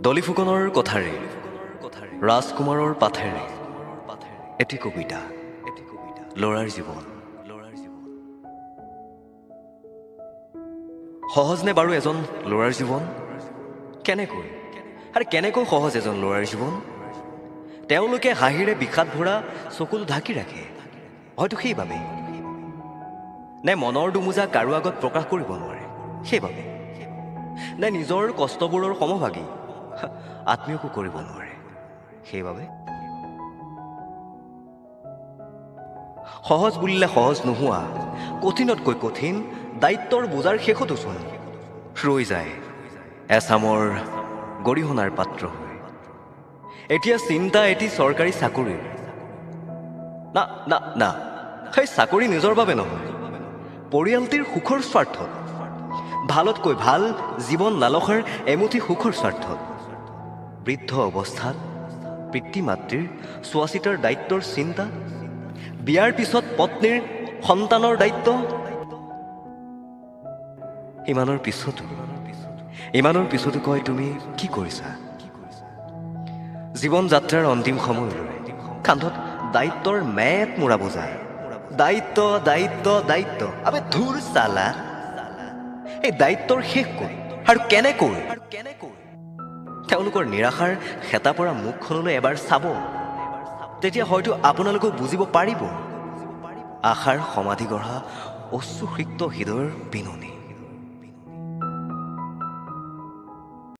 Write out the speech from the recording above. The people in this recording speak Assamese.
ডলি ফুকনৰ কথাৰে ৰাজকুমাৰৰ পাঠেৰে এটি কবিতা ল'ৰাৰ জীৱন। সহজ নে বাৰু এজন ল'ৰাৰ জীৱন? কেনেকৈ সহজ এজন ল'ৰাৰ জীৱন? তেওঁলোকে হাঁহিৰে বিষাদ ভৰা চকুলো ঢাকি ৰাখে, হয়তো সেইবাবে, নে মনৰ দুমোজা কাৰো আগত প্ৰকাশ কৰিব নোৱাৰে সেইবাবে, নে নিজৰ কষ্টবোৰৰ সমভাগী আত্মীয়কো কৰিব নোৱাৰে সেইবাবে। সহজ বুলিলে সহজ নোহোৱা, কঠিনতকৈ কঠিন দায়িত্বৰ বোজাৰ শেষতো চোন ৰৈ যায় এচামৰ গৰিহণাৰ পাত্ৰ হৈ। এতিয়া চিন্তা এটি চৰকাৰী চাকৰিৰ। না না না, সেই চাকৰি নিজৰ বাবে নহয়, পৰিয়ালটিৰ সুখৰ স্বাৰ্থত, ভালতকৈ ভাল জীৱন লালসাৰ এমুঠি সুখৰ স্বাৰ্থত। বৃদ্ধ অৱস্থাত পিতৃ মাতৃৰ চোৱা চিতাৰ দায়িত্বৰ চিন্তা, বিয়াৰ পিছত পত্নীৰ সন্তানৰ দায়িত্ব। ইমানৰ পিছতো কয় তুমি কি কৰিছা? জীৱন যাত্ৰাৰ অন্তিম সময়লৈ কান্ধত দায়িত্বৰ মেট মৰা বোজা। দায়িত্ব দায়িত্ব দায়িত্ব, আবে ধুৰ চালা, এই দায়িত্বৰ শেষ ক'ত আৰু কেনেকৈ? তেওঁলোকৰ নিৰাশাৰ হেতা পৰা মুখখনলৈ এবাৰ চাব, তেতিয়া হয়তো আপোনালোকেও বুজিব পাৰিব আশাৰ সমাধি গঢ়া অশ্ৰুসিক্ত হৃদয়ৰ বিননি।